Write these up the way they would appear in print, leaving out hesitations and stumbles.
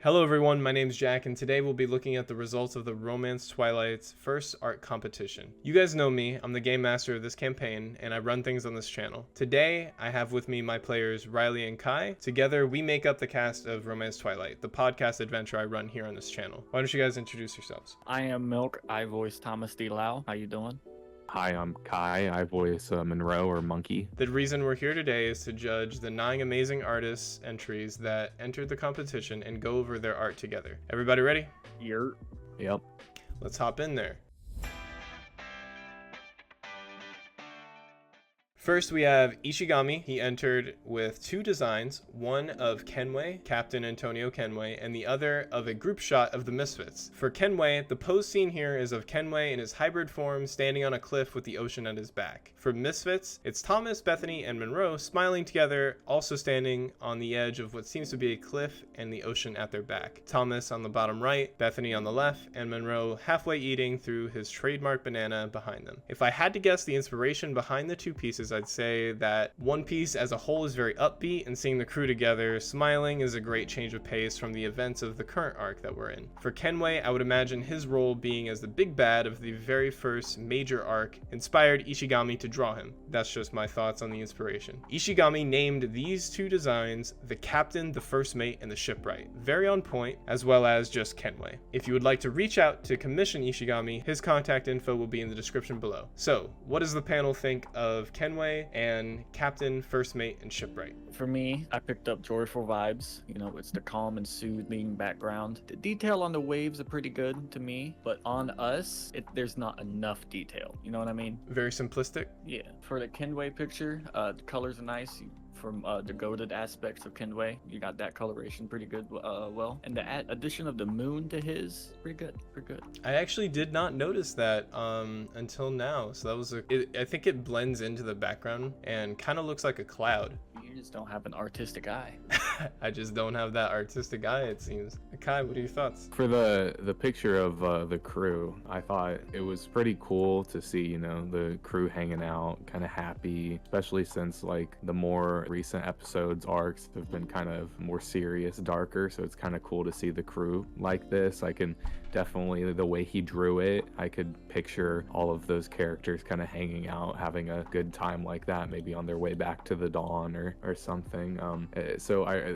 Hello everyone, my name's Jack, and today we'll be looking at the results of the Romance Twilight's first art competition. You guys know me, I'm the game master of this campaign, and I run things on this channel. Today, I have with me my players Riley and Kai. Together, we make up the cast of Romance Twilight, the podcast adventure I run here on this channel. Why don't you guys introduce yourselves? I am Milk. I voice Thomas D. Lau. How you doing? Hi, I'm Kai. I voice Monroe or Monkey. The reason we're here today is to judge the 9 amazing artists' entries that entered the competition and go over their art together. Everybody ready? Yep. Let's hop in there. First, we have Ishigami. He entered with 2 designs, one of Kenway, Captain Antonio Kenway, and the other of a group shot of the Misfits. For Kenway, the pose scene here is of Kenway in his hybrid form standing on a cliff with the ocean at his back. For Misfits, it's Thomas, Bethany, and Monroe smiling together, also standing on the edge of what seems to be a cliff and the ocean at their back. Thomas on the bottom right, Bethany on the left, and Monroe halfway eating through his trademark banana behind them. If I had to guess the inspiration behind the 2 pieces, I'd say that one piece as a whole is very upbeat, and seeing the crew together smiling is a great change of pace from the events of the current arc that we're in. For Kenway, I would imagine his role being as the big bad of the very first major arc inspired Ishigami to draw him. That's just my thoughts on the inspiration. Ishigami named these 2 designs the Captain, the First Mate, and the Shipwright. Very on point, as well as just Kenway. If you would like to reach out to commission Ishigami, his contact info will be in the description below. So, what does the panel think of Kenway and Captain, First Mate, and Shipwright? For me, I picked up joyful vibes. You know, it's the calm and soothing background. The detail on the waves are pretty good to me, but on us, there's not enough detail. You know what I mean? Very simplistic? Yeah. For the Kenway picture, the colors are nice. From the goated aspects of Kenway, you got that coloration pretty good. And the addition of the moon to his, pretty good. I actually did not notice that until now. So that was I think it blends into the background and kind of looks like a cloud. You just don't have an artistic eye. I just don't have that artistic eye, it seems. Kai, what are your thoughts? For the picture of the crew, I thought it was pretty cool to see, you know, the crew hanging out, kind of happy, especially since like the more recent episodes arcs have been kind of more serious, darker. So it's kind of cool to see the crew like this. I can definitely, the way he drew it, I could picture all of those characters kind of hanging out, having a good time like that, maybe on their way back to the dawn or something.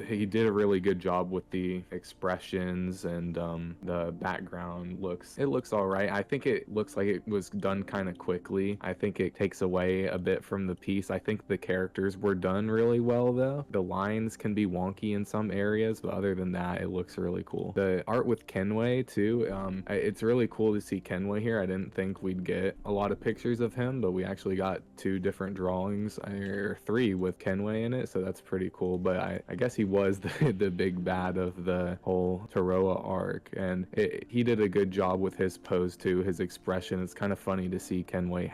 He did a really good job with the expressions, and the background looks all right. I think it looks like it was done kind of quickly. I think it takes away a bit from the piece. I think the characters were done really well though. The lines can be wonky in some areas, but other than that, it looks really cool. The art with Kenway too, it's really cool to see Kenway here. I didn't think we'd get a lot of pictures of him, but we actually got 2 different drawings, or 3 with Kenway in it, so that's pretty cool. But I guess he was the big bad of the whole Taroa arc, and he did a good job with his pose too. His expression, it's kind of funny to see Kenway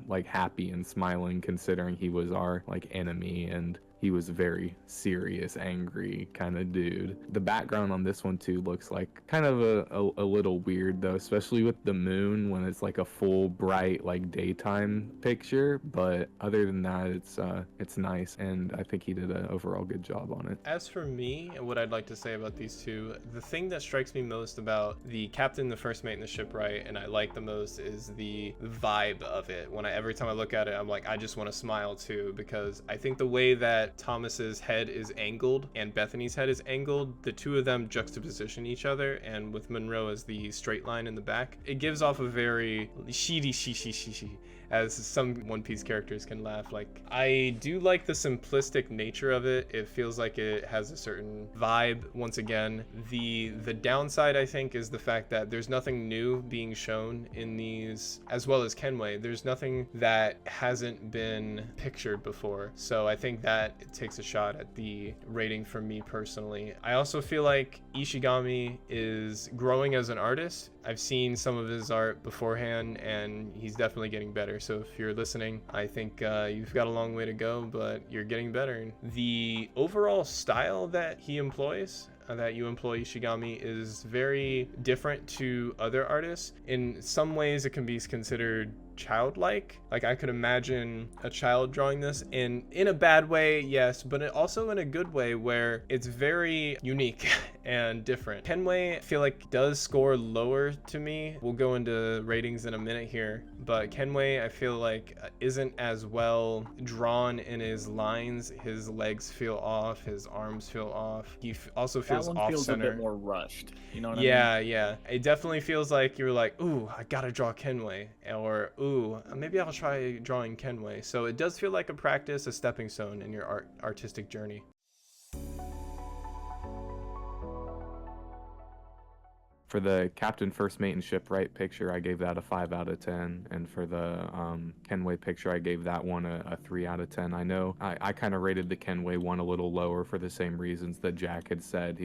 like happy and smiling, considering he was our like enemy, and he was a very serious, angry kind of dude. The background on this one too looks like kind of a little weird though, especially with the moon when it's like a full bright like daytime picture. But other than that, it's nice, and I think he did an overall good job on it. As for me, what I'd like to say about these 2, the thing that strikes me most about the Captain, the First Mate, and the Shipwright, and I like the most, is the vibe of it. Every time I look at it, I'm like, I just want to smile too, because I think the way that Thomas's head is angled and Bethany's head is angled, the 2 of them juxtaposition each other, and with Monroe as the straight line in the back, it gives off a very she, as some One Piece characters can laugh. Like, I do like the simplistic nature of it. It feels like it has a certain vibe. Once again, the downside, I think, is the fact that there's nothing new being shown in these, as well as Kenway. There's nothing that hasn't been pictured before. So I think that it takes a shot at the rating for me personally. I also feel like Ishigami is growing as an artist. I've seen some of his art beforehand, and he's definitely getting better. So if you're listening, I think you've got a long way to go, but you're getting better. The overall style that he employs, that you employ Ishigami, is very different to other artists. In some ways, it can be considered childlike. Like, I could imagine a child drawing this in a bad way, yes, but also in a good way, where it's very unique and different. Kenway, I feel like, does score lower to me. We'll go into ratings in a minute here, but Kenway, I feel like, isn't as well drawn in his lines. His legs feel off, his arms feel off. He also feels that one off feels center. a bit more rushed. You know what I mean? Yeah. It definitely feels like you're like, ooh, I gotta draw Kenway, or ooh, maybe I'll try drawing Kenway. So it does feel like a practice, a stepping stone in your artistic journey. For the Captain First Mate and Shipwright picture, I gave that a 5 out of 10. And for the Kenway picture, I gave that one a 3 out of 10. I know I kind of rated the Kenway one a little lower for the same reasons that Jack had said.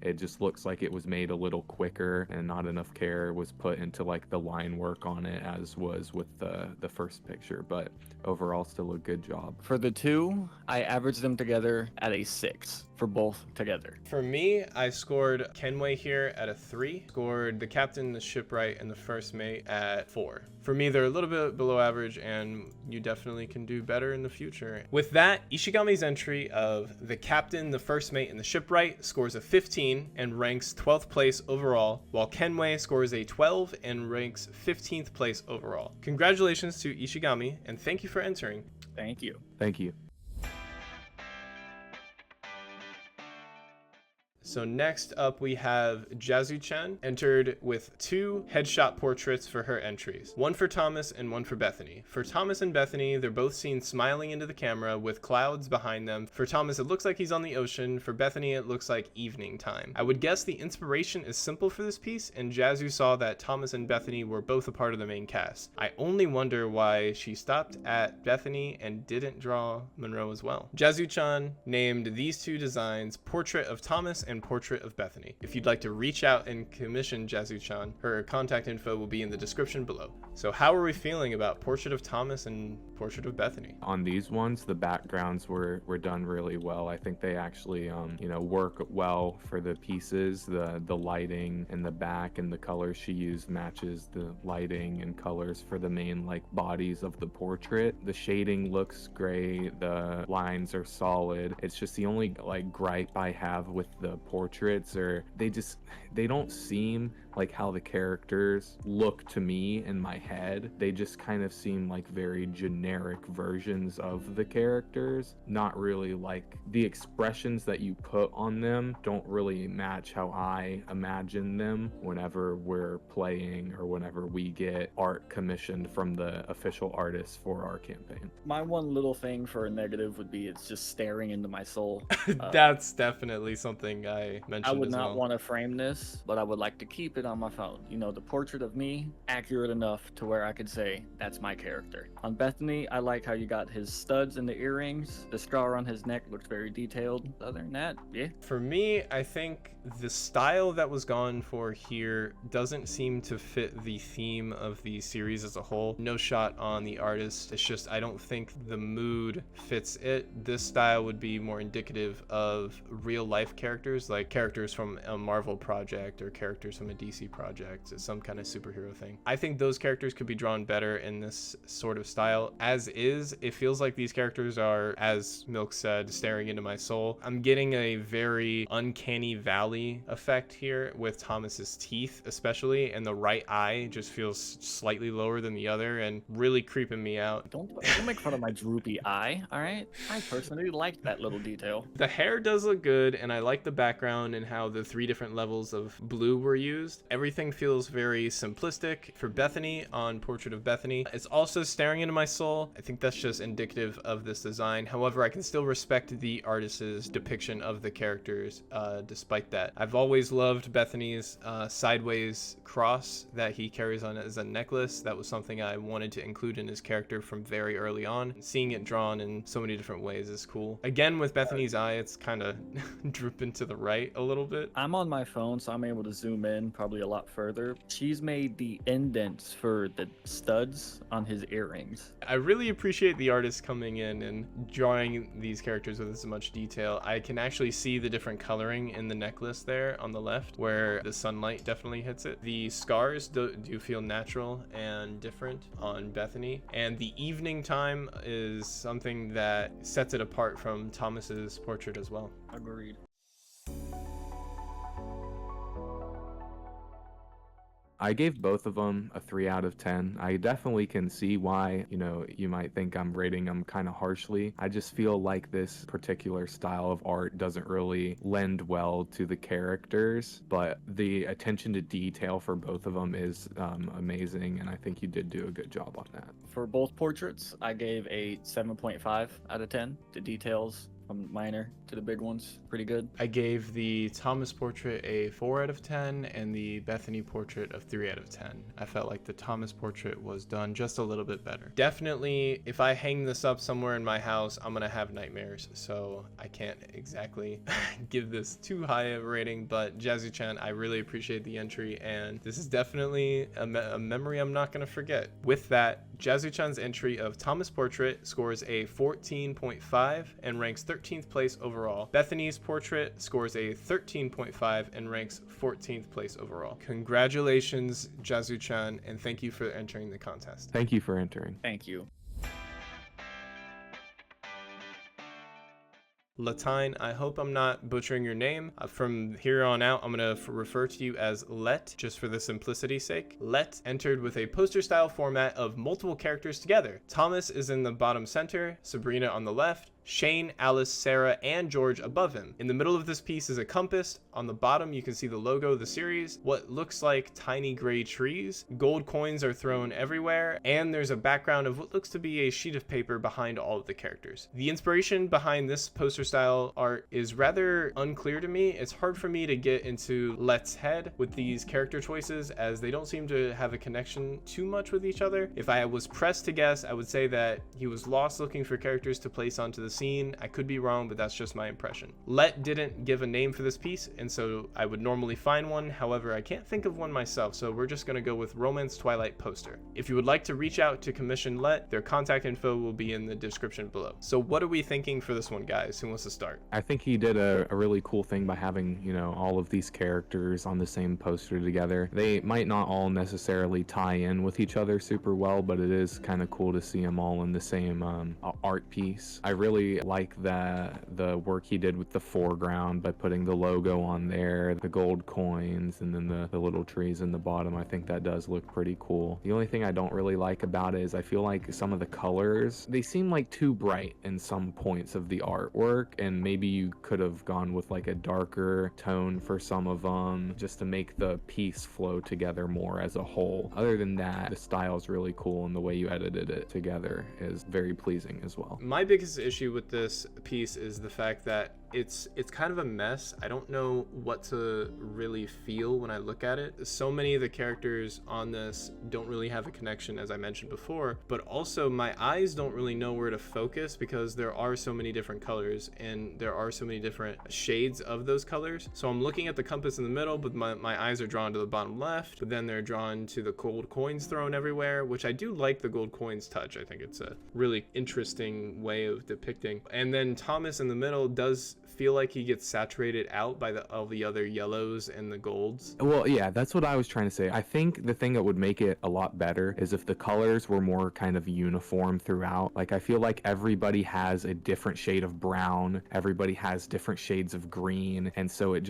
It just looks like it was made a little quicker and not enough care was put into like the line work on it as was with the first picture. But overall, still a good job. For the two, I averaged them together at a 6 for both together. For me, I scored Kenway here at a 3, scored the Captain, the Shipwright, and the First Mate at 4. For me, they're a little bit below average, and you definitely can do better in the future. With that, Ishigami's entry of the Captain, the First Mate, and the Shipwright scores a 15 and ranks 12th place overall, while Kenway scores a 12 and ranks 15th place overall. Congratulations to Ishigami, and thank you for entering. Thank you. Thank you. So next up we have Jazzuchan entered with 2 headshot portraits for her entries. One for Thomas and one for Bethany. For Thomas and Bethany, they're both seen smiling into the camera with clouds behind them. For Thomas, it looks like he's on the ocean. For Bethany, it looks like evening time. I would guess the inspiration is simple for this piece, and Jazzu saw that Thomas and Bethany were both a part of the main cast. I only wonder why she stopped at Bethany and didn't draw Monroe as well. Jazzuchan named these 2 designs Portrait of Thomas and Portrait of Bethany. If you'd like to reach out and commission Jazzuchan, her contact info will be in the description below. So how are we feeling about Portrait of Thomas and Portrait of Bethany? On these ones, the backgrounds were done really well. I think they actually work well for the pieces. The lighting in the back and the colors she used matches the lighting and colors for the main like bodies of the portrait. The shading looks great, the lines are solid. It's just the only like gripe I have with the portraits are they don't seem like how the characters look to me in my head. They just kind of seem like very generic versions of the characters, not really like the expressions that you put on them don't really match how I imagine them whenever we're playing or whenever we get art commissioned from the official artists for our campaign. My one little thing for a negative would be it's just staring into my soul. That's definitely something I mentioned I would as not well. want to frame this, but I would like to keep it on my phone. You know, the portrait of me, accurate enough to where I could say, that's my character. On Bethany, I like how you got his studs and the earrings. The scar on his neck looks very detailed. Other than that, yeah. For me, I think the style that was gone for here doesn't seem to fit the theme of the series as a whole. No shot on the artist. It's just I don't think the mood fits it. This style would be more indicative of real life characters, like characters from a Marvel project or characters from a DC project, some kind of superhero thing. I think those characters could be drawn better in this sort of style. As is, it feels like these characters are, as Milk said, staring into my soul. I'm getting a very uncanny valley effect here with Thomas's teeth especially, and the right eye just feels slightly lower than the other and really creeping me out. Don't make fun of my droopy eye, all right? I personally liked that little detail. The hair does look good, and I like the background and how the 3 different levels of blue were used. Everything feels very simplistic. For Bethany, on Portrait of Bethany, it's also staring into my soul. I think that's just indicative of this design. However, I can still respect the artist's depiction of the characters despite that. I've always loved Bethany's sideways cross that he carries on as a necklace. That was something I wanted to include in his character from very early on. Seeing it drawn in so many different ways is cool. Again, with Bethany's eye, it's kind of drooping to the right a little bit. I'm on my phone, so I'm able to zoom in probably a lot further. She's made the indents for the studs on his earrings. I really appreciate the artist coming in and drawing these characters with as much detail. I can actually see the different coloring in the necklace there on the left where the sunlight definitely hits it. The scars do feel natural and different on Bethany, and the evening time is something that sets it apart from Thomas's portrait as well. Agreed. I gave both of them a 3 out of 10. I definitely can see why, you might think I'm rating them kind of harshly. I just feel like this particular style of art doesn't really lend well to the characters, but the attention to detail for both of them is amazing, and I think you did do a good job on that. For both portraits, I gave a 7.5 out of 10. The details from minor to the big ones, pretty good. I gave the Thomas portrait a 4 out of 10 and the Bethany portrait of 3 out of 10. I felt like the Thomas portrait was done just a little bit better. Definitely, if I hang this up somewhere in my house, I'm gonna have nightmares, so I can't exactly give this too high a rating, but Jazzuchan, I really appreciate the entry, and this is definitely a memory I'm not gonna forget. With that, Jazzuchan's entry of Thomas portrait scores a 14.5 and ranks 13th place overall. Bethany's portrait scores a 13.5 and ranks 14th place overall. Congratulations, Jazzuchan, and thank you for entering the contest. Thank you for entering. Thank you. Lettyne, I hope I'm not butchering your name. From here on out, I'm going to refer to you as Let, just for the simplicity's sake. Let entered with a poster style format of multiple characters together. Thomas is in the bottom center, Sabrina on the left, Shane, Alice, Sarah, and George above him. In the middle of this piece is a compass. On the bottom, you can see the logo of the series, what looks like tiny gray trees. Gold coins are thrown everywhere, and there's a background of what looks to be a sheet of paper behind all of the characters. The inspiration behind this poster style art is rather unclear to me. It's hard for me to get into Let's head with these character choices, as they don't seem to have a connection too much with each other. If I was pressed to guess, I would say that he was lost looking for characters to place onto the scene. I could be wrong, but that's just my impression. Let didn't give a name for this piece, and so I would normally find one. However, I can't think of one myself, so we're just going to go with Romance Twilight poster. If you would like to reach out to commission Let, their contact info will be in the description below. So what are we thinking for this one, guys? Who wants to start? I think he did a really cool thing by having, all of these characters on the same poster together. They might not all necessarily tie in with each other super well, but it is kind of cool to see them all in the same art piece. I really like the work he did with the foreground by putting the logo on there, the gold coins, and then the little trees in the bottom. I think that does look pretty cool. The only thing I don't really like about it is I feel like some of the colors, they seem like too bright in some points of the artwork, and maybe you could have gone with like a darker tone for some of them just to make the piece flow together more as a whole. Other than that, the style is really cool, and the way you edited it together is very pleasing as well. My biggest issue with this piece is the fact that it's kind of a mess. I don't know what to really feel when I look at it. So many of the characters on this don't really have a connection, as I mentioned before, but also my eyes don't really know where to focus because there are so many different colors and there are so many different shades of those colors. So I'm looking at the compass in the middle, but my eyes are drawn to the bottom left, but then they're drawn to the gold coins thrown everywhere, which I do like the gold coins touch. I think it's a really interesting way of depicting. And then Thomas in the middle does feel like he gets saturated out by all the other yellows and the golds. Well, yeah, that's what I was trying to say. I think the thing that would make it a lot better is if the colors were more kind of uniform throughout. Like, I feel like everybody has a different shade of brown, everybody has different shades of green, and so it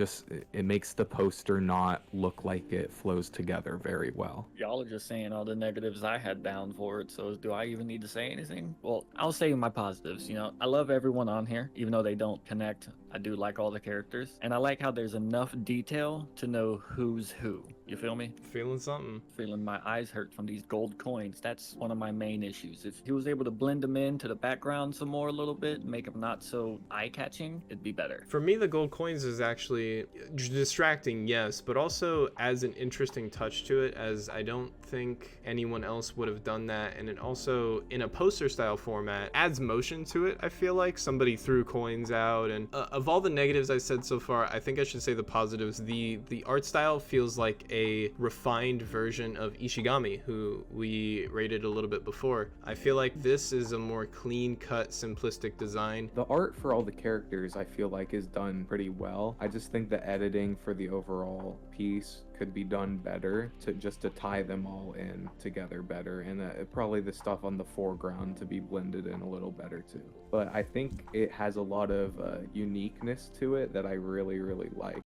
makes the poster not look like it flows together very well. Y'all are just saying all the negatives I had down for it, so do I even need to say anything? Well, I'll say my positives. I love everyone on here, even though they don't connect. I do like all the characters, and I like how there's enough detail to know who's who. You feel me? Feeling something. Feeling my eyes hurt from these gold coins. That's one of my main issues. If he was able to blend them into the background some more a little bit, make them not so eye-catching, it'd be better. For me, the gold coins is actually distracting, yes, but also adds an interesting touch to it, as I don't think anyone else would have done that, and it also, in a poster style format, adds motion to it. I feel like somebody threw coins out, and of all the negatives I said so far, I think I should say the positives. The art style feels like a refined version of Ishigami, who we rated a little bit before. I feel like this is a more clean-cut, simplistic design. The art for all the characters, I feel like, is done pretty well. I just think the editing for the overall piece could be done better to tie them all in together better, and probably the stuff on the foreground to be blended in a little better too. But I think it has a lot of uniqueness to it that I really, really like.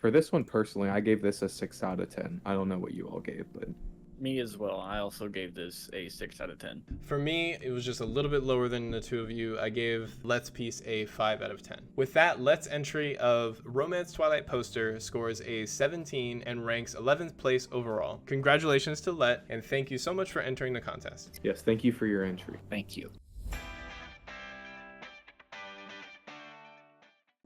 For this one personally, I gave this a 6 out of 10. I don't know what you all gave, but Me as well. I also gave this a 6 out of 10. For me, it was just a little bit lower than the two of you. I gave Let's Piece a 5 out of 10. With that, Let's entry of Romance Twilight poster scores a 17 and ranks 11th place overall. Congratulations to Let, and thank you so much for entering the contest. yes, thank you for your entry. Thank you.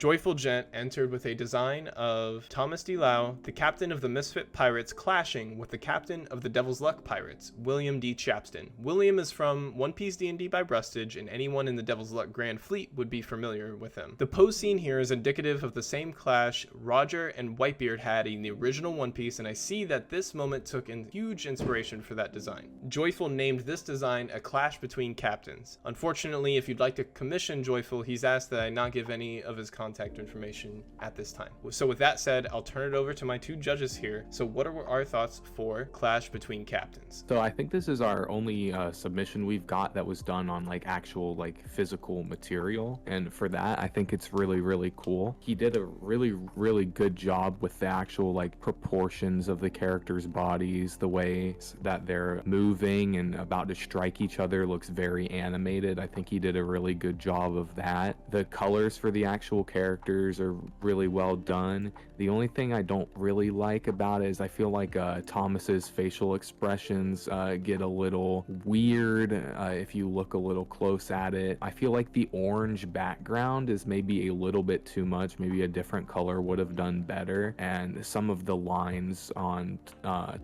Joyful Gent entered with a design of Thomas D. Lau, the captain of the Misfit Pirates, clashing with the captain of the Devil's Luck Pirates, William D. Chapston. William is from One Piece D&D by Brustage, and anyone in the Devil's Luck Grand Fleet would be familiar with him. The pose scene here is indicative of the same clash Roger and Whitebeard had in the original One Piece, and I see that this moment took in huge inspiration for that design. Joyful named this design a clash between captains. Unfortunately, if you'd like to commission Joyful, he's asked that I not give any of his contact information at this time. So with that said, I'll turn it over to my two judges here. So what are our thoughts for Clash Between Captains? So I think this is our only submission we've got that was done on like actual like physical material, and for that I think it's really, really cool. He did a really, really good job with the actual like proportions of the characters' bodies. The way that they're moving and about to strike each other looks very animated. I think he did a really good job of that. The colors for the actual characters are really well done. The only thing I don't really like about it is I feel like Thomas's facial expressions get a little weird if you look a little close at it. I feel like the orange background is maybe a little bit too much. Maybe a different color would have done better, and some of the lines on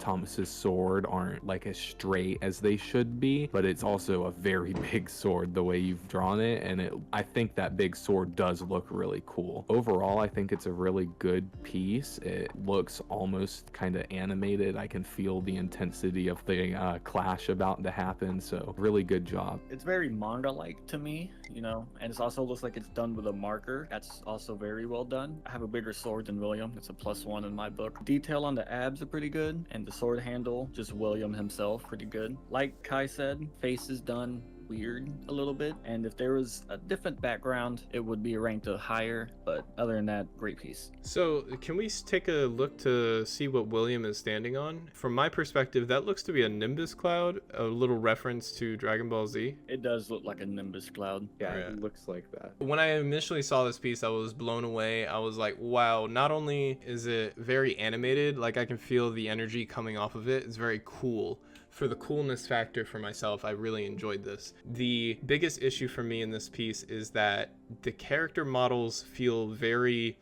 Thomas's sword aren't like as straight as they should be, but it's also a very big sword the way you've drawn it, and I think that big sword does look really cool. Overall, I think it's a really good piece. It looks almost kind of animated. I can feel the intensity of the clash about to happen, so really good job. It's very manga-like to me, you know, and it also looks like it's done with a marker. That's also very well done. I have a bigger sword than William. It's a +1 in my book. Detail on the abs are pretty good, and the sword handle, just William himself, pretty good. Like Kai said, face is done weird a little bit, and if there was a different background it would be ranked a higher, but other than that, great piece. So can we take a look to see what William is standing on? From my perspective, that looks to be a Nimbus cloud, a little reference to Dragon Ball Z. It does look like a Nimbus cloud. Yeah, Yeah. it looks like that. When I initially saw this piece, I was blown away. I was like, wow, not only is it very animated, like I can feel the energy coming off of it, it's very cool. For the coolness factor for myself, I really enjoyed this. The biggest issue for me in this piece is that the character models feel very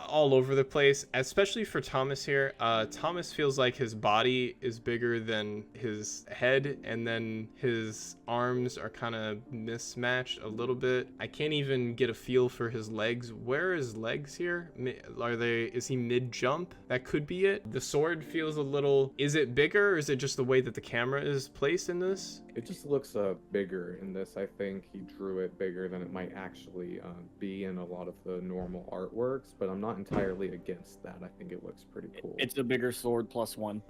all over the place, especially for Thomas here. Thomas feels like his body is bigger than his head, and then his arms are kind of mismatched a little bit. I can't even get a feel for his legs. Where are his legs here? Is he mid jump? That could be it. The sword feels a little, is it bigger, or is it just the way that the camera is placed in this? It just looks bigger in this. I think he drew it bigger than it might actually be in a lot of the normal artworks, but I'm not entirely against that. I think it looks pretty cool. It's a bigger sword +1.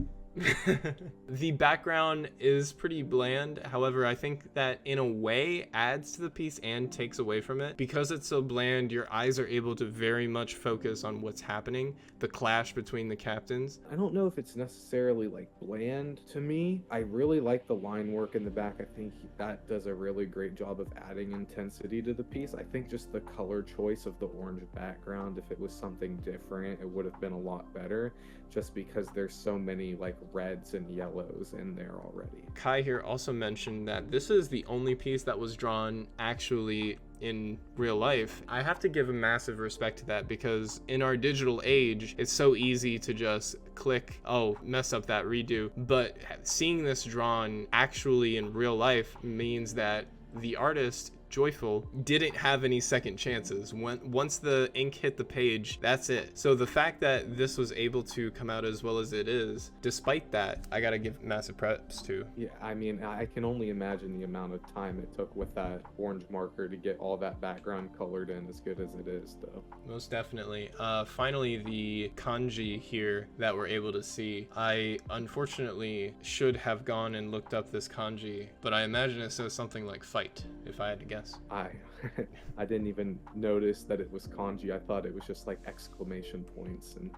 The background is pretty bland. However, I think that in a way adds to the piece and takes away from it. Because it's so bland, your eyes are able to very much focus on what's happening, the clash between the captains. I don't know if it's necessarily like bland to me. I really like the line work in the back. I think that does a really great job of adding intensity to the piece. I think just the color choice of the orange background, if it was something different, it would have been a lot better, just because there's so many like reds and yellows in there already. Kai here also mentioned that this is the only piece that was drawn actually in real life. I have to give a massive respect to that, because in our digital age, it's so easy to just click, oh, mess up that redo. But seeing this drawn actually in real life means that the artist, Joyful, didn't have any second chances. Once the ink hit the page, that's it. So the fact that this was able to come out as well as it is, despite that, I gotta give massive props to. Yeah, I mean, I can only imagine the amount of time it took with that orange marker to get all that background colored in as good as it is, though. Most definitely. Finally, the kanji here that we're able to see. I unfortunately should have gone and looked up this kanji, but I imagine it says something like fight. if I had to guess. I didn't even notice that it was kanji. I thought it was just like exclamation points and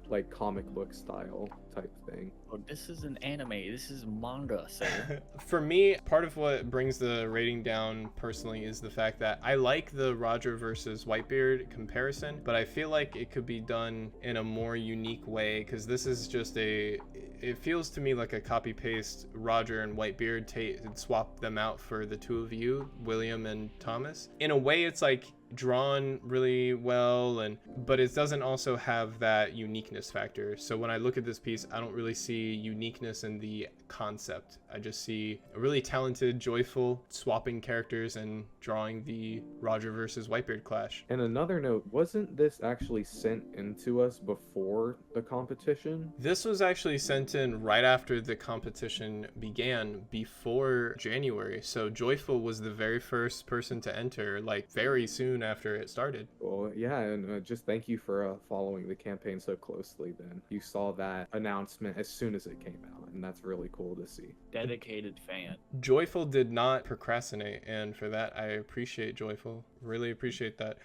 like comic book style type thing. Oh, this is an anime. This is manga, sir. For me, part of what brings the rating down personally is the fact that I like the Roger versus Whitebeard comparison, but I feel like it could be done in a more unique way, because this is just it feels to me like a copy paste Roger and Whitebeard swap them out for the two of you, William and Thomas. In a way, it's like drawn really well, but it doesn't also have that uniqueness factor. So when I look at this piece, I don't really see uniqueness in the concept. I just see a really talented, joyful swapping characters and drawing the Roger versus Whitebeard clash. And another note, wasn't this actually sent into us before the competition? This was actually sent in right after the competition began, before January. So Joyful was the very first person to enter, like very soon after it started. Well, yeah, and just thank you for following the campaign so closely then. You saw that announcement as soon as it came out, and that's really cool to see. Dedicated fan. Joyful did not procrastinate, and for that I appreciate Joyful. Really appreciate that.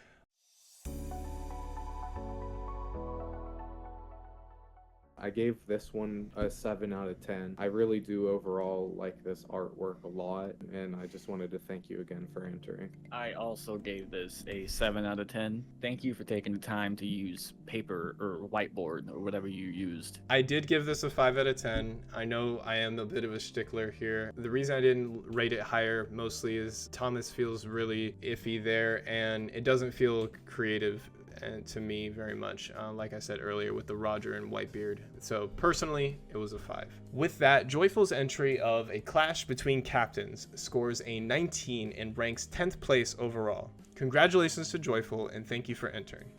I gave this one a 7 out of 10. I really do overall like this artwork a lot, and I just wanted to thank you again for entering. I also gave this a 7 out of 10. Thank you for taking the time to use paper or whiteboard or whatever you used. I did give this a 5 out of 10. I know I am a bit of a stickler here. The reason I didn't rate it higher mostly is Thomas feels really iffy there, and it doesn't feel creative and to me very much, like I said earlier with the Roger and Whitebeard. So personally, it was a 5. With that, Joyful's entry of a clash between captains scores a 19 and ranks 10th place overall. Congratulations to Joyful, and thank you for entering.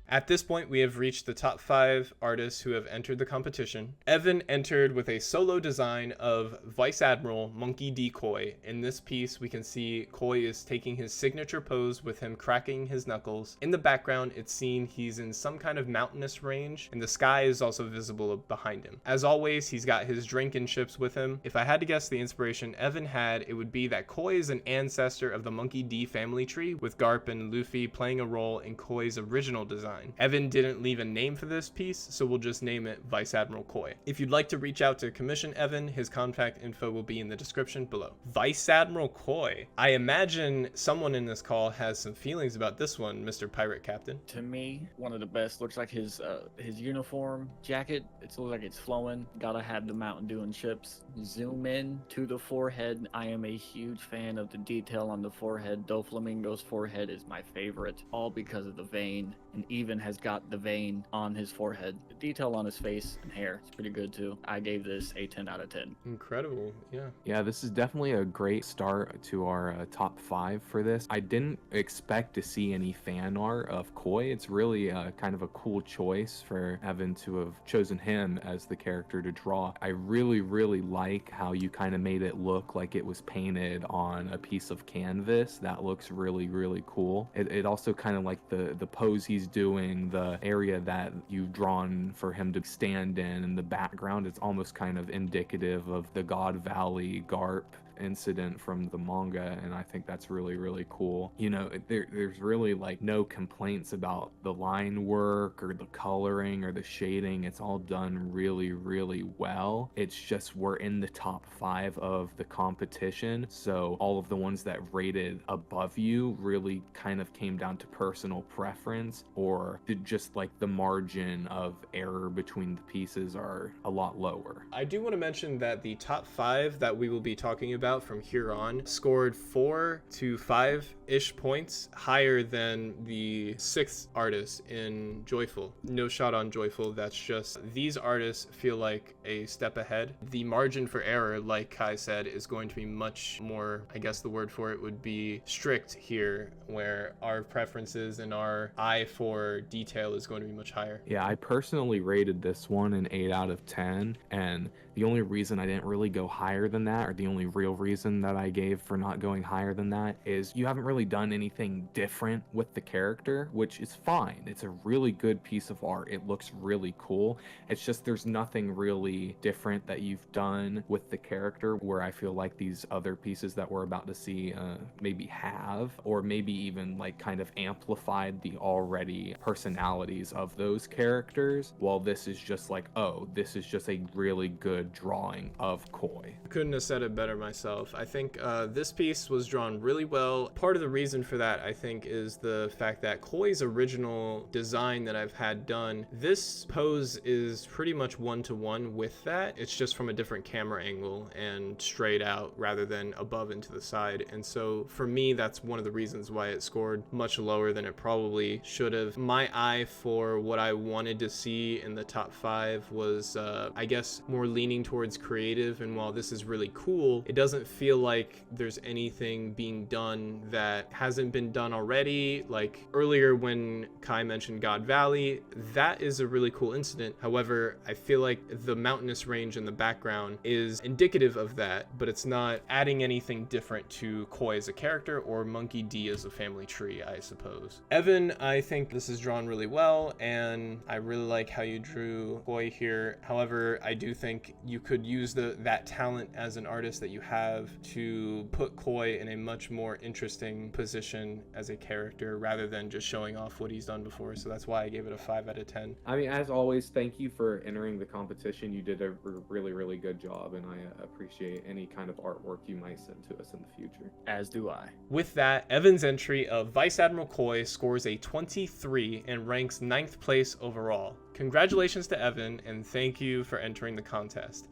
At this point, we have reached the top 5 artists who have entered the competition. Evan entered with a solo design of Vice Admiral Monkey D. Koi. In this piece, we can see Koi is taking his signature pose with him cracking his knuckles. In the background, it's seen he's in some kind of mountainous range, and the sky is also visible behind him. As always, he's got his drink and chips with him. If I had to guess the inspiration Evan had, it would be that Koi is an ancestor of the Monkey D family tree, with Garp and Luffy playing a role in Koi's original design. Evan didn't leave a name for this piece, so we'll just name it Vice Admiral Koi. If you'd like to reach out to commission Evan, his contact info will be in the description below. Vice Admiral Koi. I imagine someone in this call has some feelings about this one, Mr. Pirate Captain. To me, one of the best. Looks like his uniform jacket. It looks like it's flowing. Gotta have the Mountain Dew and chips. Zoom in to the forehead. I am a huge fan of the detail on the forehead. Doflamingo's forehead is my favorite, all because of the vein, and even has got the vein on his forehead. The detail on his face and hair is pretty good too. I gave this a 10 out of 10. Incredible, yeah. Yeah, this is definitely a great start to our top 5 for this. I didn't expect to see any fan art of Koi. It's really kind of a cool choice for Evan to have chosen him as the character to draw. I really like how you kind of made it look like it was painted on a piece of canvas. That looks really cool. It also kind of like the pose he's doing, the area that you've drawn for him to stand in the background, it's almost kind of indicative of the God Valley Garp incident from the manga, and I think that's really cool. You know, there's really like no complaints about the line work or the coloring or the shading. It's all done really well. It's just we're in the top 5 of the competition, so all of the ones that rated above you really kind of came down to personal preference, or just like the margin of error between the pieces are a lot lower. I do want to mention that the top 5 that we will be talking about from here on scored 4 to 5-ish points higher than the 6th artist in Joyful. No shot on Joyful, that's just these artists feel like a step ahead. The margin for error, like Kai said, is going to be much more, I guess the word for it would be strict here, where our preferences and our eye for detail is going to be much higher. Yeah, I personally rated this one an 8 out of 10, and The only reason I didn't really go higher than that, or the only real reason that I gave for not going higher than that, is you haven't really done anything different with the character, which is fine. It's a really good piece of art. It looks really cool. It's just there's nothing really different that you've done with the character where I feel like these other pieces that we're about to see maybe have, or maybe even like kind of amplified the already personalities of those characters, while this is just like, oh, this is just a really good drawing of Koi. Couldn't have said it better myself. I think this piece was drawn really well. Part of the reason for that, I think, is the fact that Koi's original design that I've had done, this pose is pretty much one-to-one with that. It's just from a different camera angle and straight out rather than above and to the side. And so for me, that's one of the reasons why it scored much lower than it probably should have. My eye for what I wanted to see in the top 5 was, I guess, more leaning towards creative. And while this is really cool, it doesn't feel like there's anything being done that hasn't been done already. Like earlier when Kai mentioned God Valley, that is a really cool incident. However, I feel like the mountainous range in the background is indicative of that, but it's not adding anything different to Koi as a character or Monkey D as a family tree, I suppose. Evan, I think this is drawn really well, and I really like how you drew Koi here. However, I do think you could use that talent as an artist that you have to put Koi in a much more interesting position as a character rather than just showing off what he's done before. So that's why I gave it a 5 out of 10. I mean, as always, thank you for entering the competition. You did a really, really good job, and I appreciate any kind of artwork you might send to us in the future. As do I. With that, Evan's entry of Vice Admiral Koi scores a 23 and ranks 9th place overall. Congratulations to Evan, and thank you for entering the contest.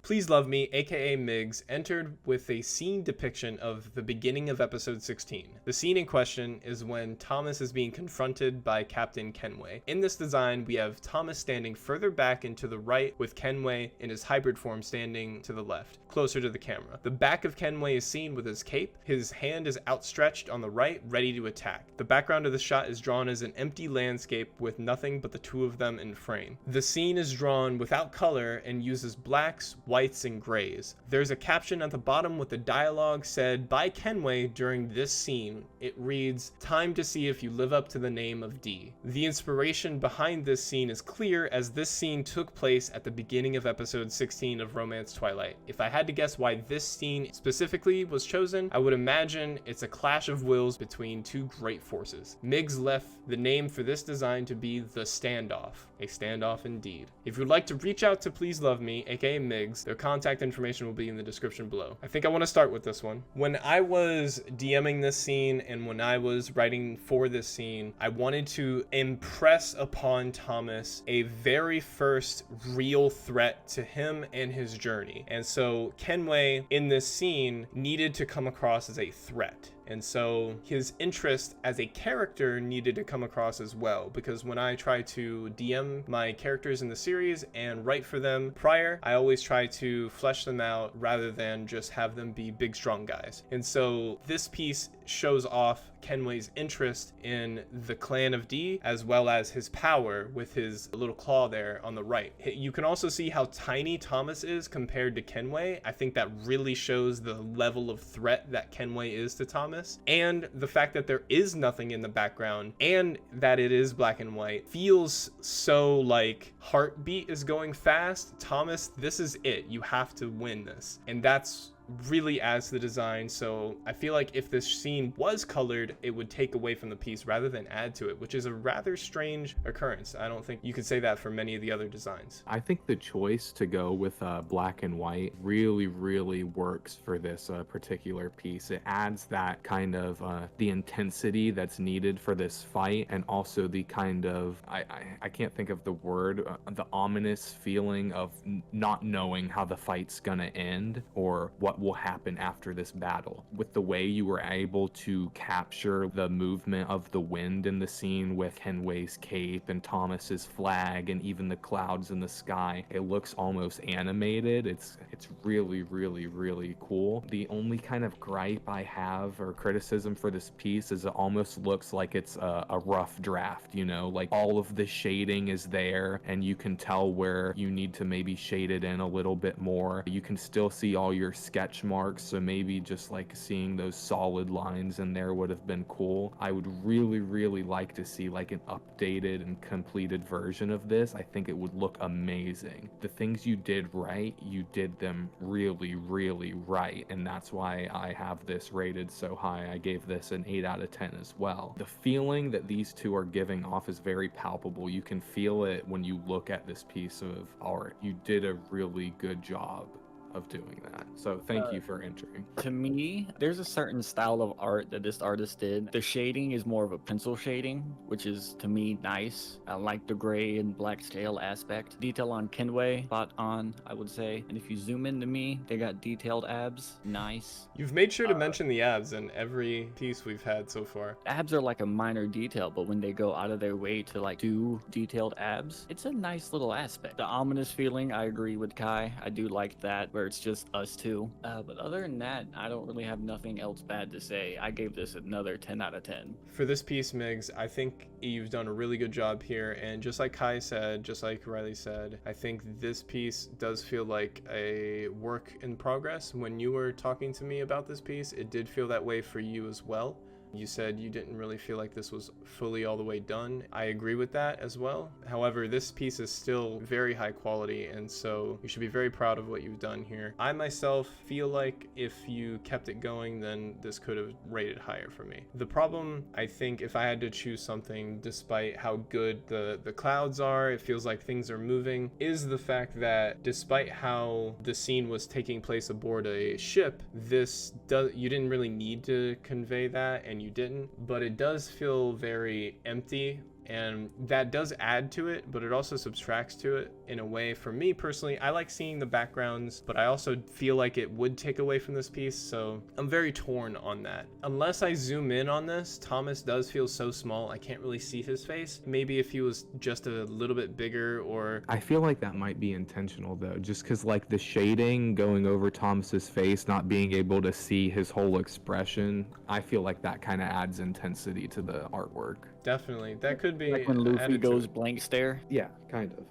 PlzLoveMe, aka Migz, entered with a scene depiction of the beginning of episode 16. The scene in question is when Thomas is being confronted by Captain Kenway. In this design, we have Thomas standing further back and to the right, with Kenway in his hybrid form standing to the left, closer to the camera. The back of Kenway is seen with his cape. His hand is outstretched on the right, ready to attack. The background of the shot is drawn as an empty landscape with nothing but the two of them in frame. The scene is drawn without color and uses blacks, whites, and grays. There's a caption at the bottom with the dialogue said by Kenway during this scene. It reads, "Time to see if you live up to the name of D." The inspiration behind this scene is clear, as this scene took place at the beginning of episode 16 of Romance Twilight. If I had to guess why this scene specifically was chosen, I would imagine it's a clash of wills between two great forces. Migz left the name for this design to be The Standoff. A standoff indeed. If you'd like to reach out to PlzLoveMe, aka Migz, their contact information will be in the description below. I think I want to start with this one. When I was DMing this scene and when I was writing for this scene, I wanted to impress upon Thomas a very first real threat to him and his journey. And so Kenway in this scene needed to come across as a threat. And so his interest as a character needed to come across as well, because when I try to DM my characters in the series and write for them prior, I always try to flesh them out rather than just have them be big, strong guys. And so this piece shows off Kenway's interest in the clan of D, as well as his power with his little claw there on the right. You can also see how tiny Thomas is compared to Kenway. I think that really shows the level of threat that Kenway is to Thomas, and the fact that there is nothing in the background and that it is black and white feels so like heartbeat is going fast. Thomas, this is it. You have to win this. And that's really adds to the design. So I feel like if this scene was colored, it would take away from the piece rather than add to it, which is a rather strange occurrence. I don't think you could say that for many of the other designs. I think the choice to go with black and white really, really works for this particular piece. It adds that kind of the intensity that's needed for this fight, and also the kind of, I can't think of the word, the ominous feeling of not knowing how the fight's gonna end or what what will happen after this battle. With the way you were able to capture the movement of the wind in the scene with Kenway's cape and Thomas's flag and even the clouds in the sky, it looks almost animated. It's really, really, really cool. The only kind of gripe I have or criticism for this piece is it almost looks like it's a rough draft, you know, like all of the shading is there and you can tell where you need to maybe shade it in a little bit more. You can still see all your sketch marks, so maybe just like seeing those solid lines in there would have been cool. I would really, really like to see like an updated and completed version of this. I think it would look amazing. The things you did right, you did them really, really right, and that's why I have this rated so high. I gave this an 8 out of 10 as well. The feeling that these two are giving off is very palpable. You can feel it when you look at this piece of art. You did a really good job of doing that. So thank you for entering. To me, there's a certain style of art that this artist did. The shading is more of a pencil shading, which is to me nice. I like the gray and black scale aspect. Detail on Kenway, spot on, I would say. And if you zoom into me, they got detailed abs. Nice. You've made sure to mention the abs in every piece we've had so far. Abs are like a minor detail, but when they go out of their way to like do detailed abs, it's a nice little aspect. The ominous feeling, I agree with Kai. I do like that, where it's just us two. But other than that, I don't really have nothing else bad to say. I gave this another 10 out of 10. For this piece, Migz, I think you've done a really good job here. And just like Kai said, just like Riley said, I think this piece does feel like a work in progress. When you were talking to me about this piece, it did feel that way for you as well. You said you didn't really feel like this was fully all the way done. I agree with that as well. However, this piece is still very high quality, and so you should be very proud of what you've done here. I myself feel like if you kept it going, then this could have rated higher for me. The problem, I think, if I had to choose something, despite how good the clouds are, it feels like things are moving, is the fact that despite how the scene was taking place aboard a ship, you didn't really need to convey that, and you didn't, but it does feel very empty, and that does add to it, but it also subtracts to it in a way. For me personally, I like seeing the backgrounds, but I also feel like it would take away from this piece, so I'm very torn on that. Unless I zoom in on this, Thomas does feel so small, I can't really see his face. Maybe if he was just a little bit bigger, or... I feel like that might be intentional though, just because like the shading going over Thomas's face, not being able to see his whole expression, I feel like that kind of adds intensity to the artwork. Definitely, that could be like when Luffy goes blank stare. Yeah, kind of.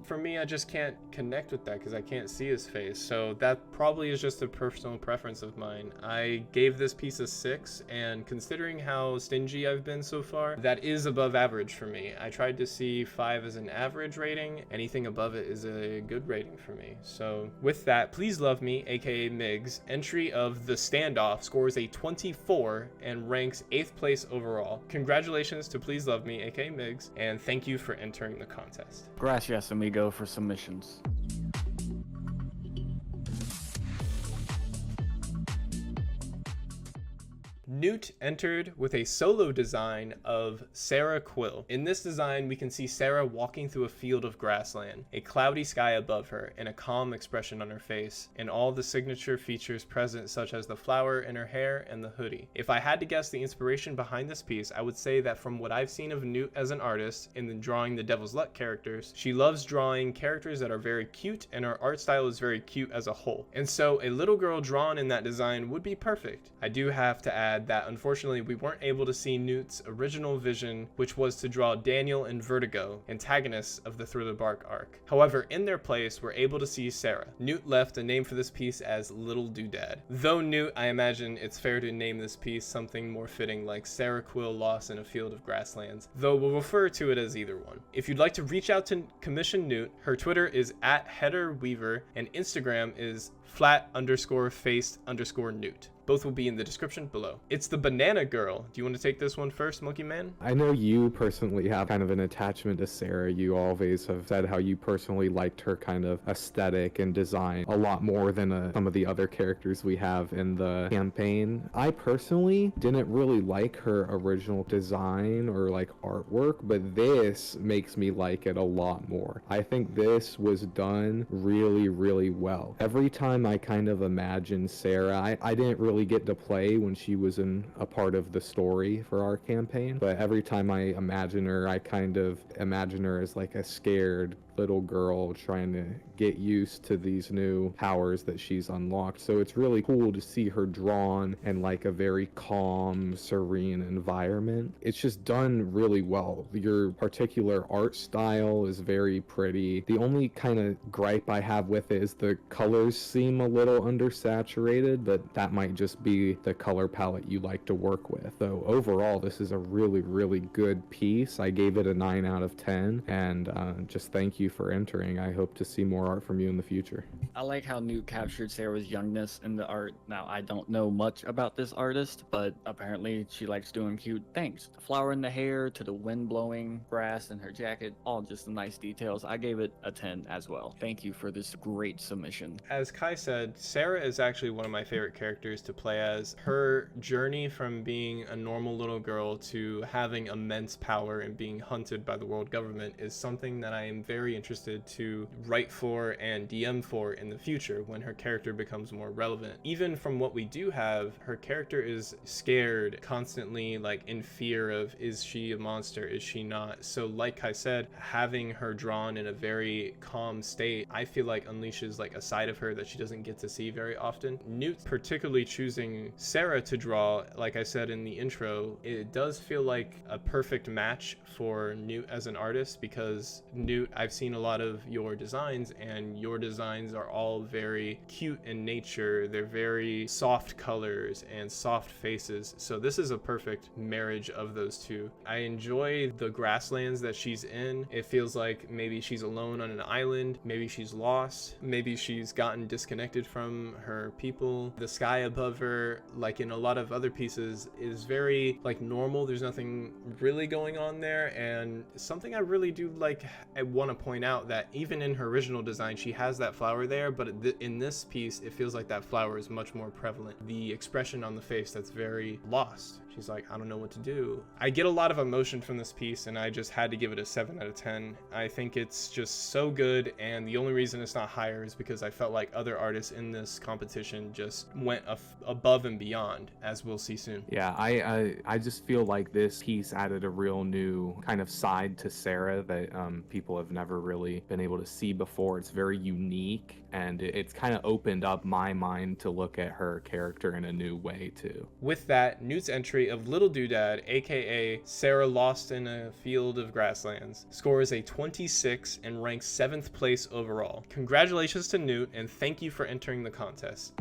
For me, I just can't connect with that because I can't see his face, so that probably is just a personal preference of mine. I gave this piece a 6, and considering how stingy I've been so far, that is above average for me. I tried to see 5 as an average rating. Anything above it is a good rating for me. So with that, PlzLoveMe, aka Migz, entry of The Standoff, scores a 24 and ranks 8th place overall. Congratulations to PlzLoveMe, aka Migz, and thank you for entering the contest. Gracias, amigo, for submissions. Noot entered with a solo design of Sarah Quill. In this design, we can see Sarah walking through a field of grassland, a cloudy sky above her, and a calm expression on her face, and all the signature features present such as the flower in her hair and the hoodie. If I had to guess the inspiration behind this piece, I would say that from what I've seen of Noot as an artist in the drawing the Devil's Luck characters, she loves drawing characters that are very cute, and her art style is very cute as a whole. And so a little girl drawn in that design would be perfect. I do have to add that unfortunately we weren't able to see Noot's original vision, which was to draw Daniel and Vertigo, antagonists of the Thriller Bark arc. However, in their place, we're able to see Sarah. Noot left a name for this piece as Little Doodad. Though Noot, I imagine it's fair to name this piece something more fitting like Sarah Quill lost in a field of grasslands, though we'll refer to it as either one. If you'd like to reach out to commission Noot, her Twitter is @HeaderWeaver and Instagram is _flat_faced_Noot. Both will be in the description below. It's the Banana Girl. Do you want to take this one first, Monkey Man? I know you personally have kind of an attachment to Sarah. You always have said how you personally liked her kind of aesthetic and design a lot more than some of the other characters we have in the campaign. I personally didn't really like her original design or like artwork, but this makes me like it a lot more. I think this was done really, really well. Every time I kind of imagine Sarah, I didn't really get to play when she was in a part of the story for our campaign, but every time I imagine her, I kind of imagine her as like a scared little girl trying to get used to these new powers that she's unlocked. So it's really cool to see her drawn in like a very calm, serene environment. It's just done really well. Your particular art style is very pretty. The only kind of gripe I have with it is the colors seem a little undersaturated, but that might just be the color palette you like to work with. So overall, this is a really, really good piece. I gave it a 9 out of 10, and just thank you for entering. I hope to see more art from you in the future. I like how Noot captured Sarah's youngness in the art. Now, I don't know much about this artist, but apparently she likes doing cute things. The flower in the hair to the wind blowing grass in her jacket, all just nice details. I gave it a 10 as well. Thank you for this great submission. As Kai said, Sarah is actually one of my favorite characters to play as. Her journey from being a normal little girl to having immense power and being hunted by the world government is something that I am very interested to write for and DM for in the future when her character becomes more relevant. Even from what we do have, her character is scared, constantly like in fear of, is she a monster, is she not? So like I said, having her drawn in a very calm state, I feel like unleashes like a side of her that she doesn't get to see very often. Noot particularly choosing Sarah to draw, like I said in the intro, it does feel like a perfect match for Noot as an artist, because Noot, I've seen a lot of your designs, and your designs are all very cute in nature. They're very soft colors and soft faces, so this is a perfect marriage of those two. I enjoy the grasslands that she's in. It feels like maybe she's alone on an island, maybe she's lost, maybe she's gotten disconnected from her people. The sky above her, like in a lot of other pieces, is very like normal. There's nothing really going on there. And something I really do like, I want to point out that even in her original design, she has that flower there, but in this piece, it feels like that flower is much more prevalent. The expression on the face that's very lost. She's like, I don't know what to do. I get a lot of emotion from this piece, and I just had to give it a 7 out of 10. I think it's just so good, and the only reason it's not higher is because I felt like other artists in this competition just went above and beyond, as we'll see soon. Yeah, I just feel like this piece added a real new kind of side to Sarah that people have never really been able to see before. It's very unique, and it's kind of opened up my mind to look at her character in a new way too. With that, Noot's entry of Little Doodad, aka Sarah Lost in a Field of Grasslands, scores a 26 and ranks 7th place overall. Congratulations to Noot, and thank you for entering the contest.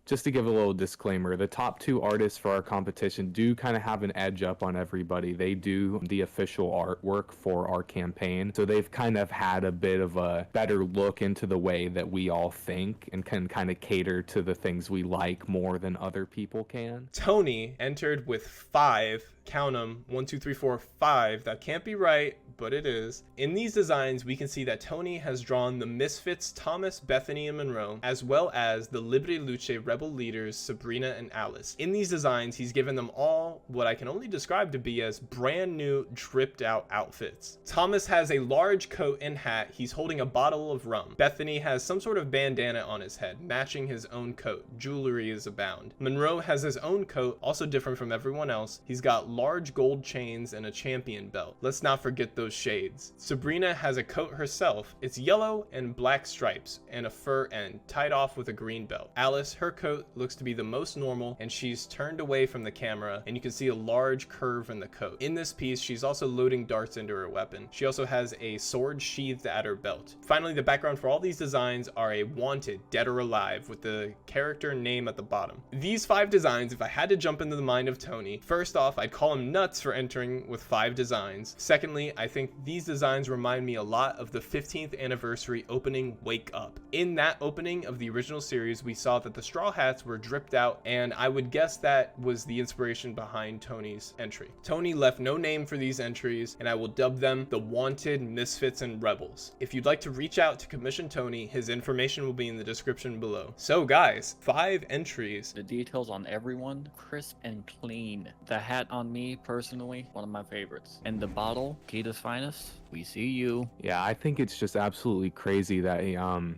Just to give a little disclaimer, the top 2 artists for our competition do kind of have an edge up on everybody. They do the official artwork for our campaign, so they've kind of had a bit of a better look into the way that we all think and can kind of cater to the things we like more than other people can. Toni entered with 5, count them, 1, 2, 3, 4, 5. That can't be right, but it is. In these designs, we can see that Toni has drawn the Misfits Thomas, Bethany, and Monroe, as well as the Liberty Luce rebel leaders Sabrina and Alice. In these designs, he's given them all what I can only describe to be as brand new, dripped out outfits. Thomas has a large coat and hat. He's holding a bottle of rum. Bethany has some sort of bandana on his head, matching his own coat. Jewelry is abound. Monroe has his own coat, also different from everyone else. He's got large gold chains and a champion belt. Let's not forget those shades. Sabrina has a coat herself. It's yellow and black stripes and a fur end tied off with a green belt. Alice, her coat looks to be the most normal, and she's turned away from the camera, and you can see a large curve in the coat. In this piece, she's also loading darts into her weapon. She also has a sword sheathed at her belt. Finally, the background for all these designs are a wanted, dead or alive, with the character name at the bottom. These 5 designs, if I had to jump into the mind of Toni, first off, I'd call call him nuts for entering with 5 designs. Secondly, I think these designs remind me a lot of the 15th anniversary opening Wake Up. In that opening of the original series, we saw that the Straw Hats were dripped out, and I would guess that was the inspiration behind Toni's entry. Toni left no name for these entries, and I will dub them the Wanted, Misfits, and Rebels. If you'd like to reach out to commission Toni, his information will be in the description below. So guys, 5 entries. The details on everyone, crisp and clean. The hat on me, personally, one of my favorites. And the bottle, Kita's finest, we see you. Yeah, I think it's just absolutely crazy that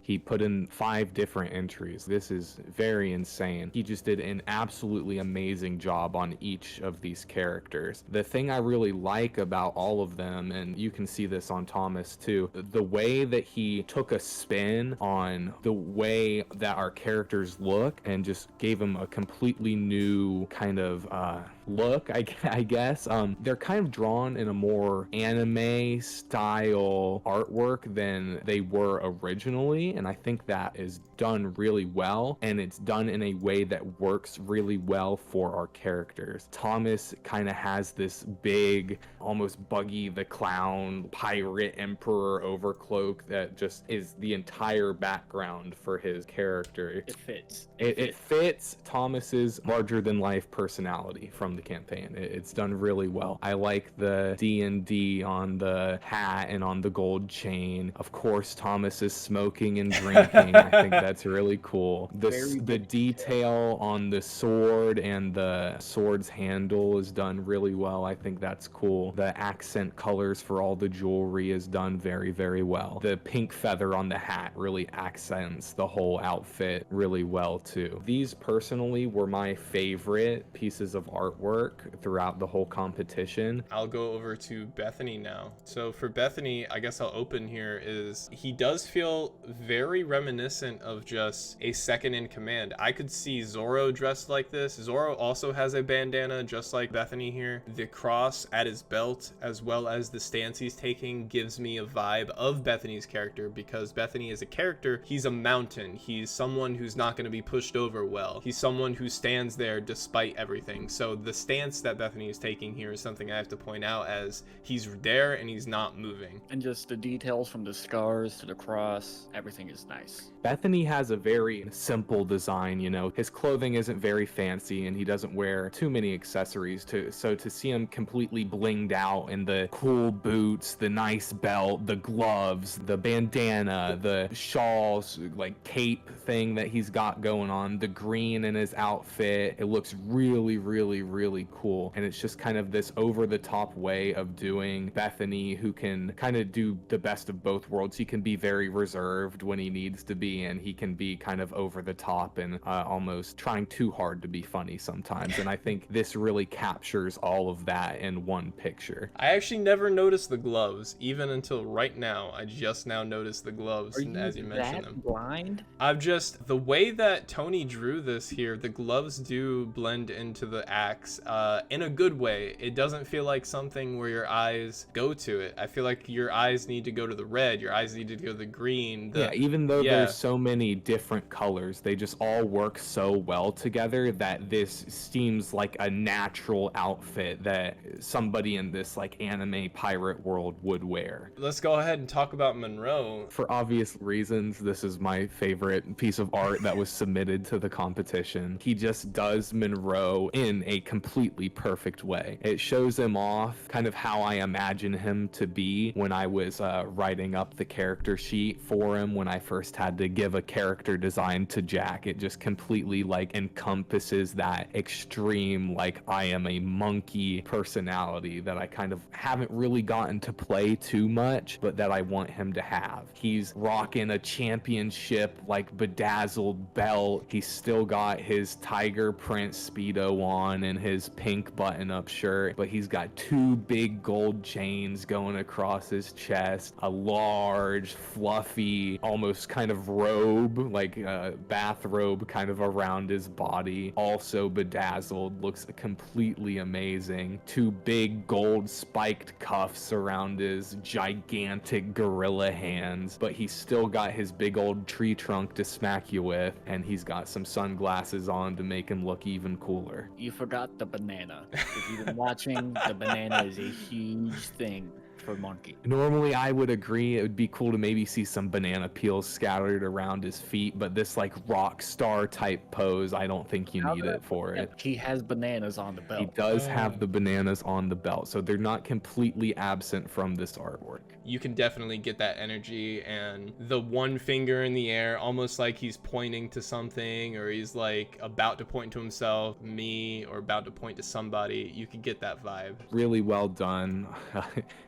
he put in 5 different entries. This is very insane. He just did an absolutely amazing job on each of these characters. The thing I really like about all of them, and you can see this on Thomas too, the way that he took a spin on the way that our characters look and just gave them a completely new kind of look, I guess. They're kind of drawn in a more anime style artwork than they were originally, and I think that is done really well, and it's done in a way that works really well for our characters. Thomas kind of has this big, almost Buggy the Clown pirate emperor overcloak that just is the entire background for his character. It fits. It fits Thomas's larger than life personality from the campaign. It's done really well. I like the D&D on the hat and on the gold chain. Of course, Thomas is smoking and drinking. I think that's really cool. The detail on the sword and the sword's handle is done really well. I think that's cool. The accent colors for all the jewelry is done very, very well. The pink feather on the hat really accents the whole outfit really well too. These personally were my favorite pieces of artwork throughout the whole competition. I'll go over to Bethany now. So for Bethany, I guess I'll open here, is he does feel very reminiscent of just a second in command. I could see Zoro dressed like this. Zoro also has a bandana just like Bethany here. The cross at his belt, as well as the stance he's taking, gives me a vibe of Bethany's character, because Bethany is a character, he's a mountain. He's someone who's not going to be pushed over well. He's someone who stands there despite everything. So the stance that Bethany is taking here is something I have to point out, as he's there and he's not moving. And just the details from the scars to the cross, everything is nice. Bethany has a very simple design, you know. His clothing isn't very fancy and he doesn't wear too many accessories, so to see him completely blinged out in the cool boots, the nice belt, the gloves, the bandana, the shawls, like cape thing that he's got going on, the green in his outfit, it looks really, really, really cool. And it's just kind of this over the top way of doing Bethany, who can kind of do the best of both worlds. He can be very reserved when he needs to be, and he can be kind of over the top and almost trying too hard to be funny sometimes. And I think this really captures all of that in one picture. I actually never noticed the gloves, even until right now. I just now noticed the gloves as you mentioned them. Blind? I've just, the way that Toni drew this here, the gloves do blend into the axe in a good way. It doesn't feel like something where your eyes go to it. I feel like your eyes need to go to the red, your eyes need to go to the green. Yeah, even though there's so many different colors, they just all work so well together that this seems like a natural outfit that somebody in this like anime pirate world would wear. Let's go ahead and talk about Monroe. For obvious reasons, this is my favorite piece of art that was submitted to the competition. He just does Monroe in a completely perfect way. It shows him off kind of how I imagine him to be when I was writing up the character sheet for him when I first had to give a character design to Jack. It just completely like encompasses that extreme like I am a monkey personality that I kind of haven't really gotten to play too much, but that I want him to have. He's rocking a championship like bedazzled belt. He's still got his tiger print Speedo on and his pink button-up shirt, but he's got 2 big gold chains going across his chest, a large, fluffy, almost kind of robe, like a bathrobe kind of around his body, also bedazzled, looks completely amazing. Two big gold spiked cuffs around his gigantic gorilla hands, but he's still got his big old tree trunk to smack you with, and he's got some sunglasses on to make him look even cooler. You forgot the banana. If you've been watching, the banana is a huge thing for Monkey. Normally, I would agree it would be cool to maybe see some banana peels scattered around his feet, but this like rock star type pose, I don't think you need it for it. He has bananas on the belt. He does have the bananas on the belt, so they're not completely absent from this artwork. You can definitely get that energy, and the one finger in the air, almost like he's pointing to something, or he's like about to point to himself, me, or about to point to somebody. You can get that vibe. Really well done.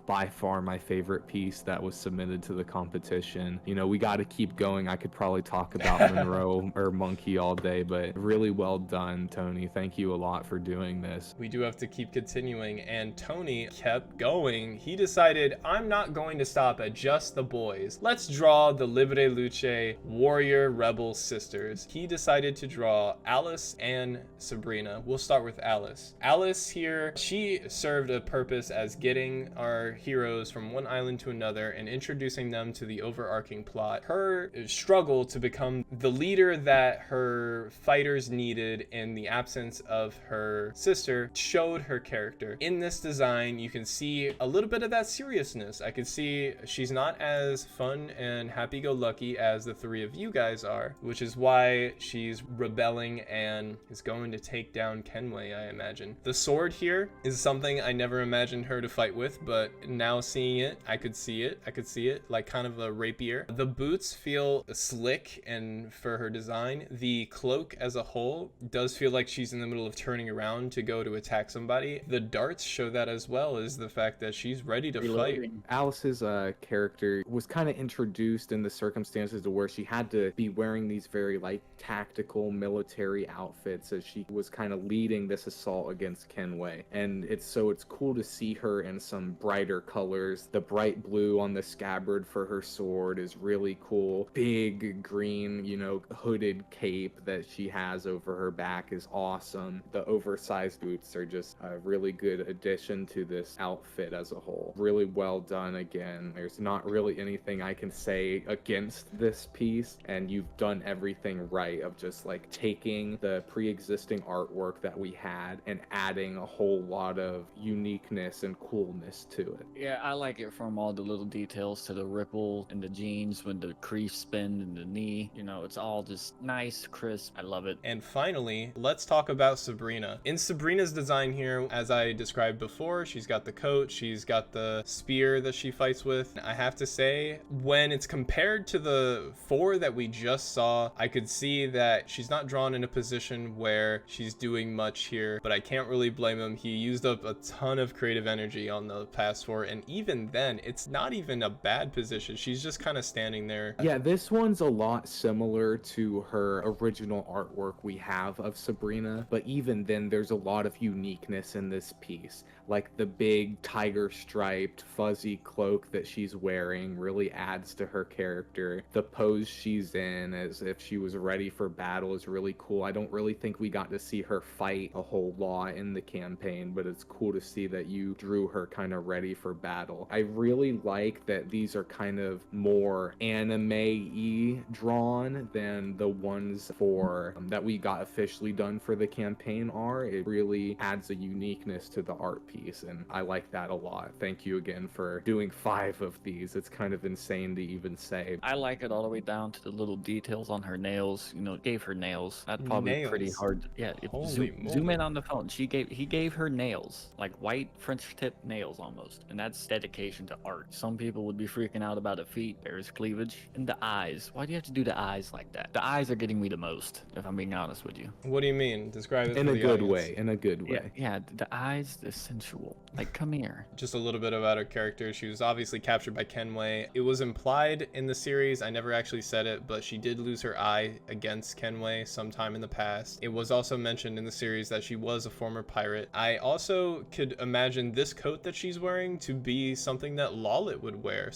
By far my favorite piece that was submitted to the competition. You know, we got to keep going. I could probably talk about Monroe or Monkey all day, but really well done, Toni. Thank you a lot for doing this. We do have to keep continuing, and Toni kept going. He decided, I'm not going to stop at just the boys. Let's draw the Libere Luce warrior rebel sisters. He decided to draw Alice and Sabrina. We'll start with Alice. Alice here, she served a purpose as getting our heroes from one island to another and introducing them to the overarching plot. Her struggle to become the leader that her fighters needed in the absence of her sister showed her character. In this design, you can see a little bit of that seriousness. I could see she's not as fun and happy-go-lucky as the three of you guys are, which is why she's rebelling and is going to take down Kenway, I imagine. The sword here is something I never imagined her to fight with, but now seeing it, I could see it like kind of a rapier. The boots feel slick, and for her design, the cloak as a whole does feel like she's in the middle of turning around to go to attack somebody. The darts show that as well, as the fact that she's ready to fight. Alice's character was kind of introduced in the circumstances to where she had to be wearing these very like tactical military outfits as she was kind of leading this assault against Kenway, and it's cool to see her in some brighter colors. The bright blue on the scabbard for her sword is really cool. Big green, you know, hooded cape that she has over her back is awesome. The oversized boots are just a really good addition to this outfit as a whole. Really well done again. There's not really anything I can say against this piece, and you've done everything right of just like taking the pre-existing artwork that we had and adding a whole lot of uniqueness and coolness to it. Yeah, I like it from all the little details to the ripple in the jeans when the crease spin in the knee. You know, it's all just nice, crisp. I love it. And finally, let's talk about Sabrina. In Sabrina's design here, as I described before, she's got the coat, she's got the spear that she fights with. I have to say, when it's compared to the 4 that we just saw, I could see that she's not drawn in a position where she's doing much here, but I can't really blame him. He used up a ton of creative energy on the past 4, and even then, it's not even a bad position. She's just kind of standing there. Yeah, this one's a lot similar to her original artwork we have of Sabrina, but even then, there's a lot of uniqueness in this piece. Like the big tiger striped fuzzy cloak that she's wearing really adds to her character. The pose she's in as if she was ready for battle is really cool. I don't really think we got to see her fight a whole lot in the campaign, but it's cool to see that you drew her kind of ready for battle. I really like that these are kind of more anime-y drawn than the ones for that we got officially done for the campaign are. It really adds a uniqueness to the art piece, and I like that a lot. Thank you again for doing 5 of these. It's kind of insane to even say. I like it all the way down to the little details on her nails. You know, gave her nails. That's probably pretty Nails? hard. Yeah, if Holy zoom in moly. on the phone. He gave her nails, like white French tip nails almost, and that's dedication to art. Some people would be freaking out about the feet. There's cleavage. And the eyes. Why do you have to do the eyes like that? The eyes are getting me the most, if I'm being honest with you. What do you mean? Describe it In for a the good audience. way. In a good way. Yeah, the eyes, the sensual. Like, come here. Just a little bit about her character. She was obviously captured by Kenway. It was implied in the series, I never actually said it, but she did lose her eye against Kenway sometime in the past. It was also mentioned in the series that she was a former pirate. I also could imagine this coat that she's wearing to be something that Lawlet would wear,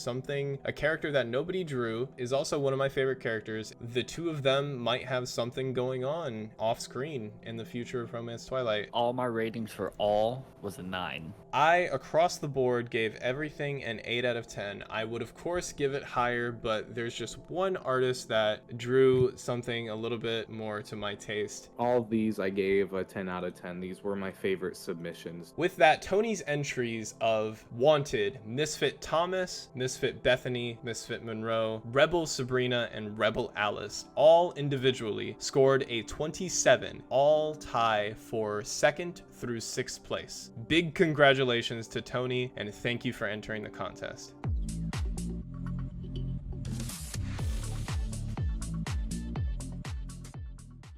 a character that nobody drew, is also one of my favorite characters. The two of them might have something going on off screen in the future of Romance Twilight. All my ratings for all was a 9. I, across the board, gave everything an 8 out of 10. I would, of course, give it higher, but there's just one artist that drew something a little bit more to my taste. All of these I gave a 10 out of 10. These were my favorite submissions. With that, Toni's entries of Wanted, Misfit Thomas, Misfit Bethany, Misfit Monroe, Rebel Sabrina, and Rebel Alice, all individually scored a 27, all tie for 2nd through 6th place. Big congratulations to Toni, and thank you for entering the contest.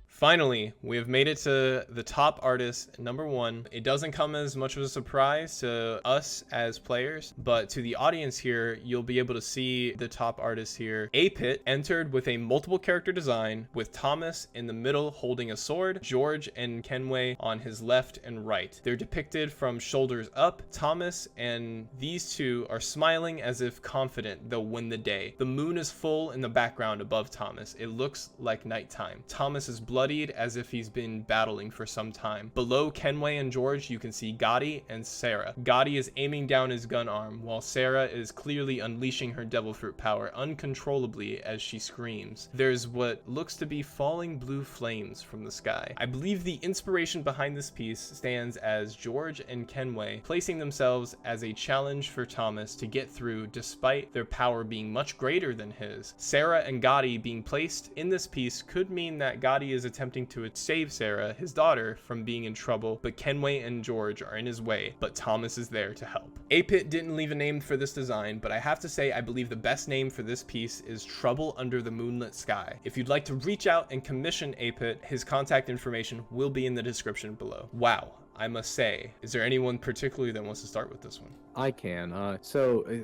Finally, we have made it to the top artist, number 1. It doesn't come as much of a surprise to us as players, but to the audience here, you'll be able to see the top artist here. Apit entered with a multiple character design, with Thomas in the middle holding a sword, George and Kenway on his left and right. They're depicted from shoulders up. Thomas and these two are smiling as if confident they'll win the day. The moon is full in the background above Thomas. It looks like nighttime. Thomas is bloody as if he's been battling for some time. Below Kenway and George, you can see Gotti and Sarah. Gotti is aiming down his gun arm, while Sarah is clearly unleashing her devil fruit power uncontrollably as she screams. There's what looks to be falling blue flames from the sky. I believe the inspiration behind this piece stands as George and Kenway placing themselves as a challenge for Thomas to get through despite their power being much greater than his. Sarah and Gotti being placed in this piece could mean that Gotti is attempting to save Sarah, his daughter, from being in trouble, but Kenway and George are in his way, but Thomas is there to help. Apit didn't leave a name for this design, but I have to say I believe the best name for this piece is Trouble Under the Moonlit Sky. If you'd like to reach out and commission Apit, his contact information will be in the description below. Wow. I must say, is there anyone particularly that wants to start with this one? I can.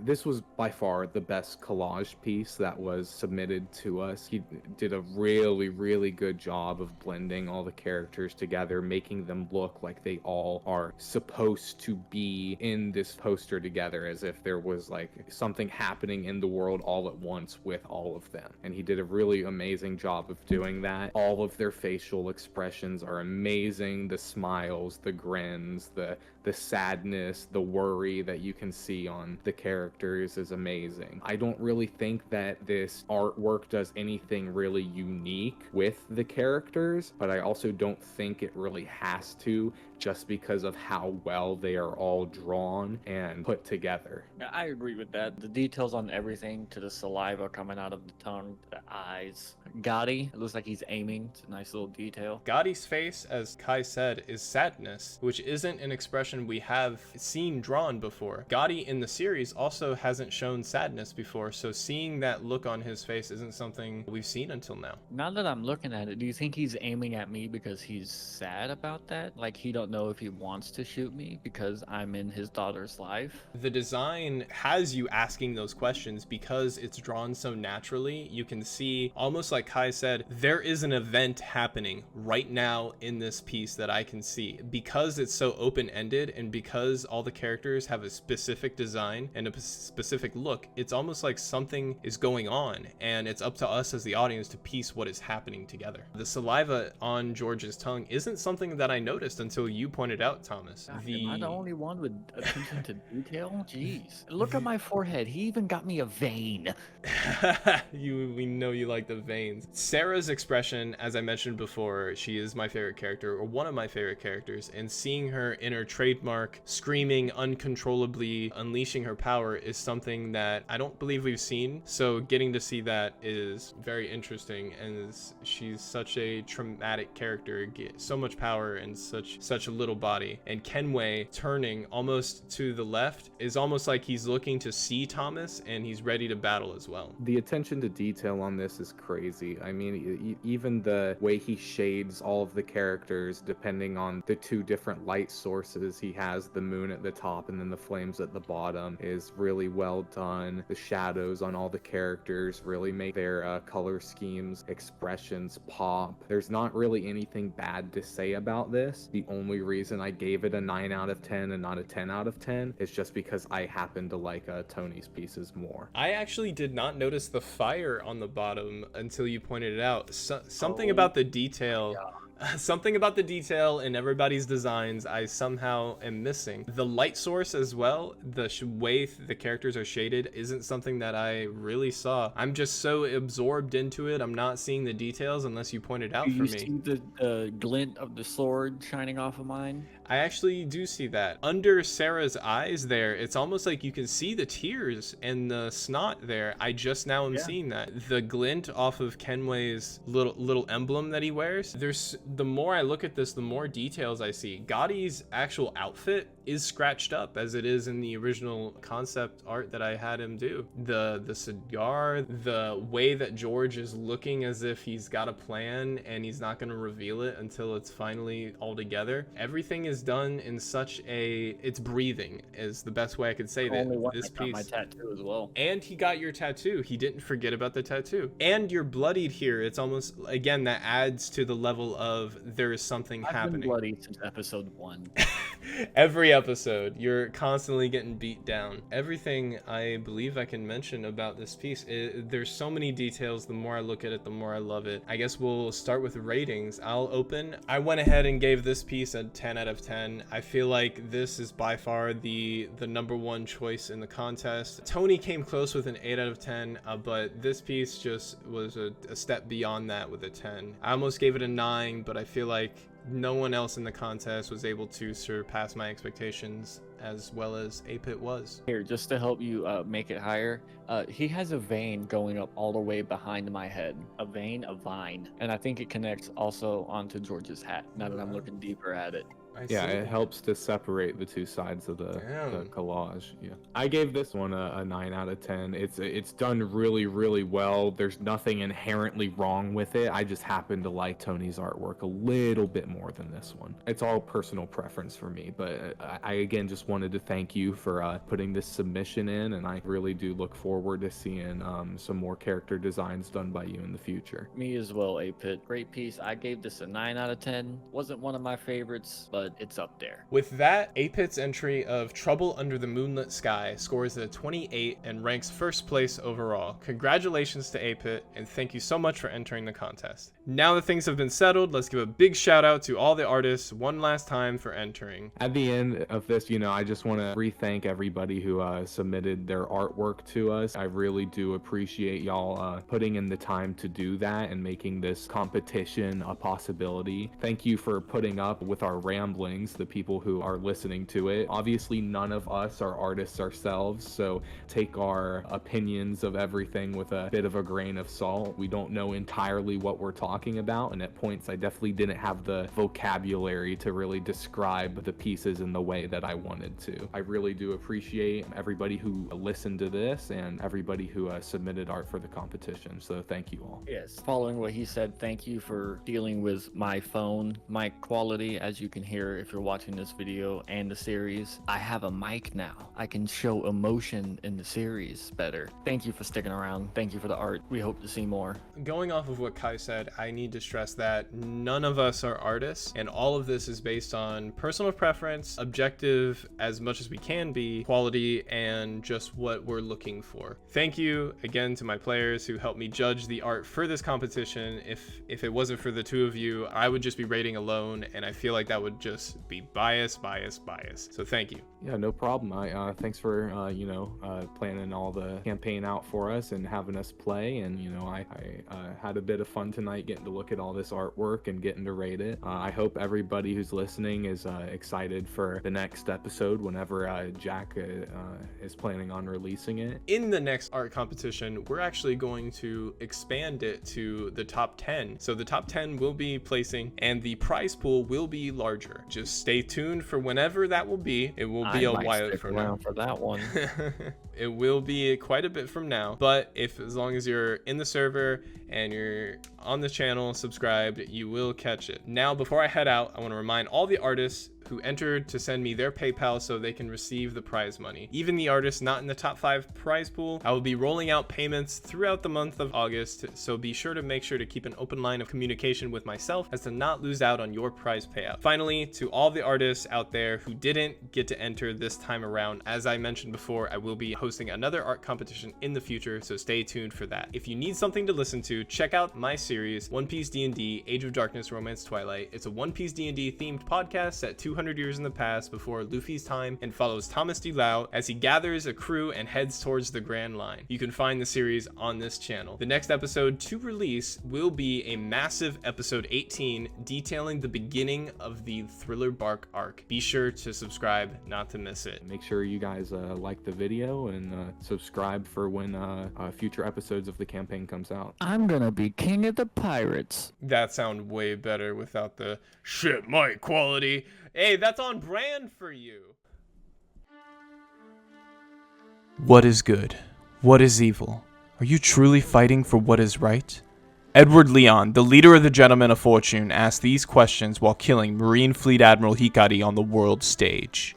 This was by far the best collage piece that was submitted to us. He did a really, really good job of blending all the characters together, making them look like they all are supposed to be in this poster together, as if there was like something happening in the world all at once with all of them. And he did a really amazing job of doing that. All of their facial expressions are amazing. The smiles, the grins, the sadness, the worry that you can see on the characters is amazing. I don't really think that this artwork does anything really unique with the characters, but I also don't think it really has to, just because of how well they are all drawn and put together. Yeah, I agree with that. The details on everything, to the saliva coming out of the tongue, to the eyes. Gotti, it looks like he's aiming. It's a nice little detail. Gotti's face, as Kai said, is sadness, which isn't an expression we have seen drawn before. Gotti in the series also hasn't shown sadness before, so seeing that look on his face isn't something we've seen until now. Now that I'm looking at it, do you think he's aiming at me because he's sad about that? Like he don't know if he wants to shoot me because I'm in his daughter's life? The design has you asking those questions because it's drawn so naturally. You can see, almost like Kai said, there is an event happening right now in this piece that I can see. Because it's so open-ended and because all the characters have a specific design and a specific look, it's almost like something is going on and it's up to us as the audience to piece what is happening together. The saliva on George's tongue isn't something that I noticed until you pointed out, Thomas. God, am I the only one with attention to detail? Jeez. Look at my forehead. He even got me a vein. We know you like the veins. Sarah's expression, as I mentioned before, she is my favorite character, or one of my favorite characters, and seeing her in her trademark, screaming uncontrollably, unleashing her power is something that I don't believe we've seen. So getting to see that is very interesting, and she's such a traumatic character, so much power and such a little body. And Kenway turning almost to the left is almost like he's looking to see Thomas and he's ready to battle as well. The attention to detail on this is crazy. I mean, even the way he shades all of the characters depending on the two different light sources he has the moon at the top and then the flames at the bottom is really well done. The shadows on all the characters really make their color schemes, expressions pop. There's not really anything bad to say about this. The only reason I gave it a 9 out of 10 and not a 10 out of 10 is just because I happen to like Toni's pieces more. I actually did not notice the fire on the bottom until you pointed it out. Something about the detail. Something about the detail in everybody's designs I somehow am missing. The light source as well, the way the characters are shaded isn't something that I really saw. I'm just so absorbed into it, I'm not seeing the details unless you point it out for me. Do you see the glint of the sword shining off of mine? I actually do see that. Under Sarah's eyes there, it's almost like you can see the tears and the snot there. I just now am seeing that. The glint off of Kenway's little emblem that he wears. The more I look at this, the more details I see. Gotti's actual outfit is scratched up as it is in the original concept art that I had him do. The cigar, the way that George is looking as if he's got a plan and he's not going to reveal it until it's finally all together. Everything is done in such a, it's breathing is the best way I could say that. This piece. My tattoo as well. And he got your tattoo. He didn't forget about the tattoo. And you're bloodied here. It's almost, again, that adds to the level of there is something happening. I've been bloody since episode 1. Every episode, you're constantly getting beat down. Everything I believe I can mention about this piece, there's so many details. The more I look at it, the more I love it. I guess we'll start with ratings. I went ahead and gave this piece a 10 out of 10. I feel like this is by far the number one choice in the contest. Toni came close with an 8 out of 10, but this piece just was a step beyond that with a 10. I almost gave it a 9, but I feel like no one else in the contest was able to surpass my expectations as well as Apit was. Here, just to help you make it higher, he has a vein going up all the way behind my head. A vine. And I think it connects also onto George's hat, now that I'm looking deeper at it. Yeah, it helps to separate the two sides of the collage. Yeah, I gave this one a 9 out of 10. It's done really, really well. There's nothing inherently wrong with it. I just happen to like Toni's artwork a little bit more than this one. It's all personal preference for me, but I again just wanted to thank you for putting this submission in, and I really do look forward to seeing some more character designs done by you in the future. Me as well, Apit. Great piece. I gave this a 9 out of 10. Wasn't one of my favorites, but it's up there. With that, Apit's entry of Trouble Under the Moonlit Sky scores a 28 and ranks first place overall. Congratulations to Apit, and thank you so much for entering the contest. Now that things have been settled, let's give a big shout out to all the artists one last time for entering. At the end of this, I just want to re-thank everybody who submitted their artwork to us. I really do appreciate y'all putting in the time to do that and making this competition a possibility. Thank you for putting up with our ramblings, the people who are listening to it. Obviously, none of us are artists ourselves, so take our opinions of everything with a bit of a grain of salt. We don't know entirely what we're talking about, and at points I definitely didn't have the vocabulary to really describe the pieces in the way that I wanted to. I really do appreciate everybody who listened to this and everybody who submitted art for the competition, so thank you all. Yes, following what he said, thank you for dealing with my phone mic quality. As you can hear if you're watching this video and the series, I have a mic now. I can show emotion in the series better. Thank you for sticking around. Thank you for the art. We hope to see more. Going off of what Kai said, I need to stress that none of us are artists, and all of this is based on personal preference, objective as much as we can be, quality, and just what we're looking for. Thank you again to my players who helped me judge the art for this competition. If it wasn't for the two of you, I would just be rating alone, and I feel like that would just be bias. So thank you. Yeah, no problem. Thanks for planning all the campaign out for us and having us play. And I had a bit of fun tonight getting to look at all this artwork and getting to rate it. I hope everybody who's listening is excited for the next episode whenever Jack is planning on releasing it. In the next art competition, we're actually going to expand it to the top 10. So the top 10 will be placing, and the prize pool will be larger. Just stay tuned for whenever that will be. It will be a while from now for that one. It will be quite a bit from now, but as long as you're in the server and you're on the channel subscribed, you will catch it. Now, before I head out, I want to remind all the artists who entered to send me their PayPal so they can receive the prize money. Even the artists not in the top 5 prize pool, I will be rolling out payments throughout the month of August, so be sure to keep an open line of communication with myself as to not lose out on your prize payout. Finally, to all the artists out there who didn't get to enter this time around, as I mentioned before, I will be hosting another art competition in the future, so stay tuned for that. If you need something to listen to, check out my series, One Piece D&D, Age of Darkness, Romance Twilight. It's a One Piece D&D themed podcast set 200 years in the past before Luffy's time and follows Thomas D. Lau as he gathers a crew and heads towards the Grand Line. You can find the series on this channel. The next episode to release will be a massive episode 18 detailing the beginning of the Thriller Bark arc. Be sure to subscribe not to miss it. Make sure you guys like the video and subscribe for when future episodes of the campaign comes out. I'm gonna be king of the pirates. That sounds way better without the shit mic quality. Hey, that's on brand for you. What is good? What is evil? Are you truly fighting for what is right? Edward Leon, the leader of the Gentlemen of Fortune, asked these questions while killing Marine Fleet Admiral Hikari on the world stage.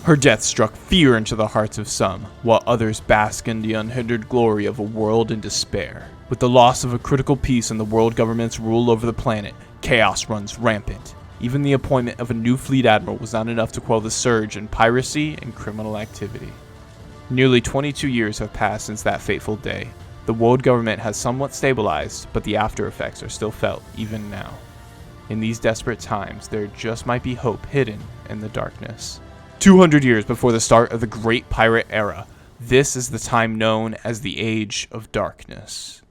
Her death struck fear into the hearts of some, while others bask in the unhindered glory of a world in despair. With the loss of a critical piece in the world government's rule over the planet, chaos runs rampant. Even the appointment of a new fleet admiral was not enough to quell the surge in piracy and criminal activity. Nearly 22 years have passed since that fateful day. The world government has somewhat stabilized, but the after effects are still felt even now. In these desperate times, there just might be hope hidden in the darkness. 200 years before the start of the Great Pirate Era, this is the time known as the Age of Darkness.